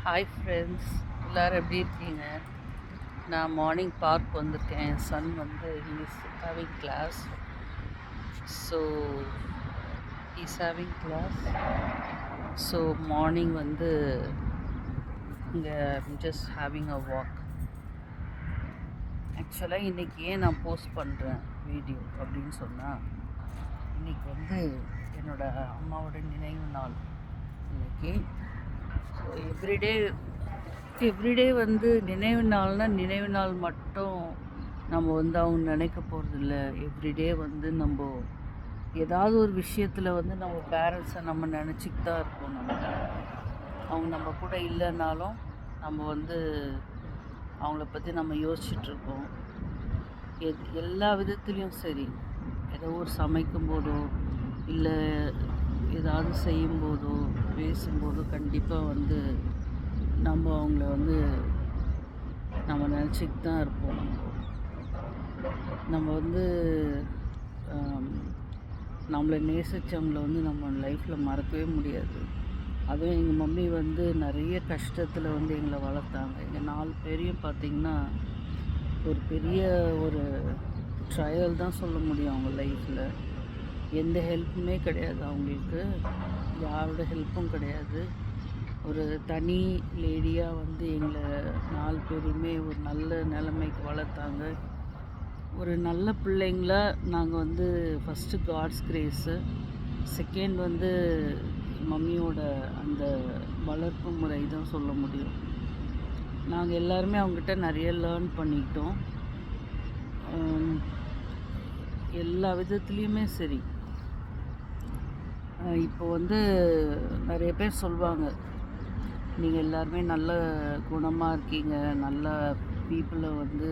Hi friends, எல்லோரும் எப்படி இருக்கீங்க? நான் மார்னிங் பார்க் வந்திருக்கேன். என் சன் வந்து he's having class. So so morning வந்து இங்கே ஜஸ்ட் ஹேவிங் அ வாக். ஆக்சுவலாக இன்றைக்கி ஏன் நான் போஸ்ட் பண்ணுறேன் வீடியோ அப்படின்னு சொன்னால், இன்றைக்கி வந்து என்னோடய அம்மாவோட நினைவு நாள் இன்றைக்கி. ஸோ எவ்ரிடே வந்து நினைவு நாள் மட்டும் நம்ம வந்து அவங்க நினைக்க போகிறதில்ல. எவ்ரிடே வந்து நம்ம ஏதாவது ஒரு விஷயத்தில் வந்து நம்ம பேரண்ட்ஸை நம்ம நினச்சிக்கிட்டு தான் இருக்கோம். அவங்க நம்ம கூட இல்லைன்னாலும் நம்ம வந்து அவங்கள பற்றி நம்ம யோசிச்சுட்ருக்கோம். எல்லா விதத்துலேயும் சரி, ஏதோ ஒரு சமைக்கும் போதோ இல்லை ஏதாவது செய்யும்போதோ பேசும்போதோ கண்டிப்பாக வந்து நம்ம அவங்கள வந்து நம்ம நினச்சிக்கிட்டு தான் இருப்போம். நம்ம வந்து நம்மளை நேசித்தவங்கள வந்து நம்ம லைஃப்பில் மறக்கவே முடியாது. அதுவும் எங்கள் மம்மி வந்து நிறைய கஷ்டத்தில் வந்து எங்களை வளர்த்தாங்க. எங்கள் 4 பேரையும் பார்த்திங்கன்னா ஒரு பெரிய ஒரு ட்ரையல் தான் சொல்ல முடியும். அவங்க லைஃப்பில் எந்த ஹெல்ப்புமே கிடையாது. அவங்களுக்கு யாரோட ஹெல்ப்பும் கிடையாது. ஒரு தனி லேடியாக வந்து எங்களை 4 பேரையுமே ஒரு நல்ல நிலைமைக்கு வளர்த்தாங்க. ஒரு நல்ல பிள்ளைங்களா நாங்கள் வந்து ஃபஸ்ட்டு காட்ஸ் கிரேஸு, செகண்ட் வந்து மம்மியோட அந்த வளர்ப்பு முறை தான் சொல்ல முடியும். நாங்கள் எல்லாருமே அவங்ககிட்ட நிறைய லேர்ன் பண்ணிக்கிட்டோம். எல்லா விதத்துலேயுமே சரி. இப்போ வந்து நிறைய பேர் சொல்லுவாங்க, நீங்கள் எல்லாருமே நல்ல குணமாக இருக்கீங்க, நல்ல பீப்புளை வந்து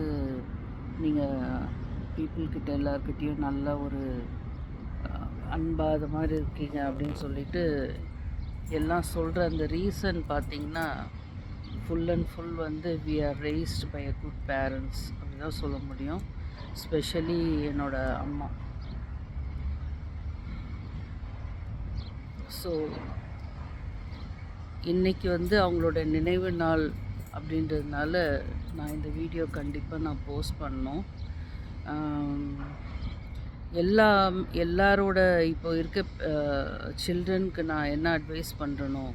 நீங்கள் பீப்புள்கிட்ட எல்லாருக்கிட்டேயும் நல்ல ஒரு அன்பாத மாதிரி இருக்கீங்க அப்படின்னு சொல்லிட்டு எல்லாம் சொல்கிற அந்த ரீசன் பார்த்திங்கன்னா ஃபுல் அண்ட் ஃபுல் வந்து we are raised by a good parents அப்படி தான் சொல்ல முடியும். ஸ்பெஷலி என்னோடய அம்மா. ஸோ இன்றைக்கி வந்து அவங்களோட நினைவு நாள் அப்படின்றதுனால நான் இந்த வீடியோ கண்டிப்பாக போஸ்ட் பண்ணோம். எல்லாரோட இப்போ இருக்க சில்ட்ரனுக்கு நான் என்ன அட்வைஸ் பண்ணுறனோ,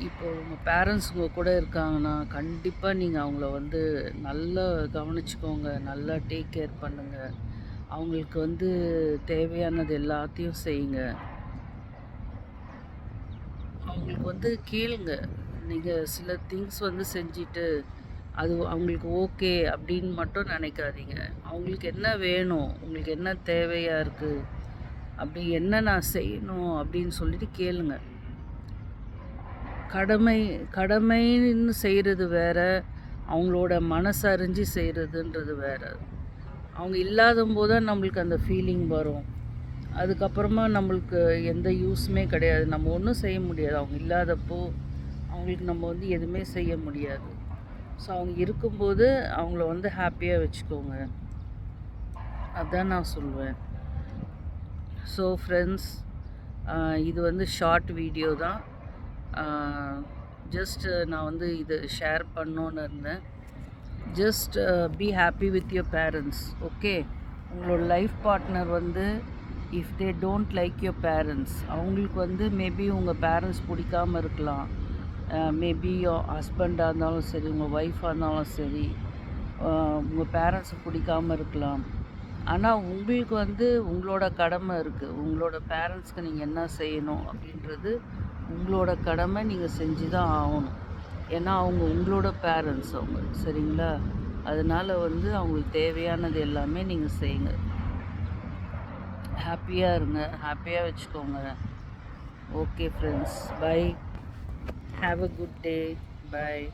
இப்போது உங்கள் பேரண்ட்ஸ் உங்கள் கூட இருக்காங்கன்னா கண்டிப்பாக நீங்கள் அவங்கள வந்து நல்லா கவனிச்சுக்கோங்க, நல்லா டேக் கேர் பண்ணுங்கள். அவங்களுக்கு வந்து தேவையானது எல்லாத்தையும் செய்யுங்க. அவங்களுக்கு வந்து கேளுங்க. நீங்கள் சில திங்ஸ் வந்து செஞ்சுட்டு அது அவங்களுக்கு ஓகே அப்படின்னு மட்டும் நினைக்காதீங்க. அவங்களுக்கு என்ன வேணும், உங்களுக்கு என்ன தேவையாக இருக்குது, அப்படி என்ன நான் செய்யணும் அப்படின்னு சொல்லிட்டு கேளுங்க. கடமைன்னு செய்கிறது வேற, அவங்களோட மனசறிஞ்சு செய்கிறதுன்றது வேற. அவங்க இல்லாத போது தான் நம்மளுக்கு அந்த ஃபீலிங் வரும். அதுக்கப்புறமா நம்மளுக்கு எந்த யூஸுமே கிடையாது. நம்ம ஒன்றும் செய்ய முடியாது. அவங்க இல்லாதப்போ அவங்களுக்கு நம்ம வந்து எதுவுமே செய்ய முடியாது. ஸோ அவங்க இருக்கும்போது அவங்கள வந்து ஹாப்பியாக வச்சுக்கோங்க. அதுதான் நான் சொல்வேன். ஸோ ஃப்ரெண்ட்ஸ், இது வந்து ஷார்ட் வீடியோ தான். ஜஸ்ட்டு நான் வந்து இது ஷேர் பண்ணோன்னு இருந்தேன். Just be happy with your parents. Okay, உங்களோட லைஃப் பார்ட்னர் வந்து if they don't like your parents, அவங்களுக்கு வந்து மேபி உங்கள் பேரண்ட்ஸ் பிடிக்காமல் இருக்கலாம். மேபி ஹஸ்பண்டாக இருந்தாலும் சரி, உங்கள் ஒய்ஃபாக இருந்தாலும் சரி, உங்கள் பேரண்ட்ஸை பிடிக்காமல் இருக்கலாம். ஆனால் உங்களுக்கு வந்து உங்களோட கடமை இருக்குது. உங்களோட பேரண்ட்ஸ்க்கு நீங்கள் என்ன செய்யணும் அப்படின்றது உங்களோட கடமை. நீங்கள் செஞ்சு தான் ஆகணும். ஏன்னா அவங்க உங்களோட பேரண்ட்ஸ் அவங்க, சரிங்களா? அதனால் வந்து அவங்களுக்கு தேவையானது எல்லாமே நீங்கள் செய்யுங்க. ஹாப்பியாக இருங்க, ஹாப்பியாக வச்சுக்கோங்க. Okay friends, bye. Have a good day. Bye.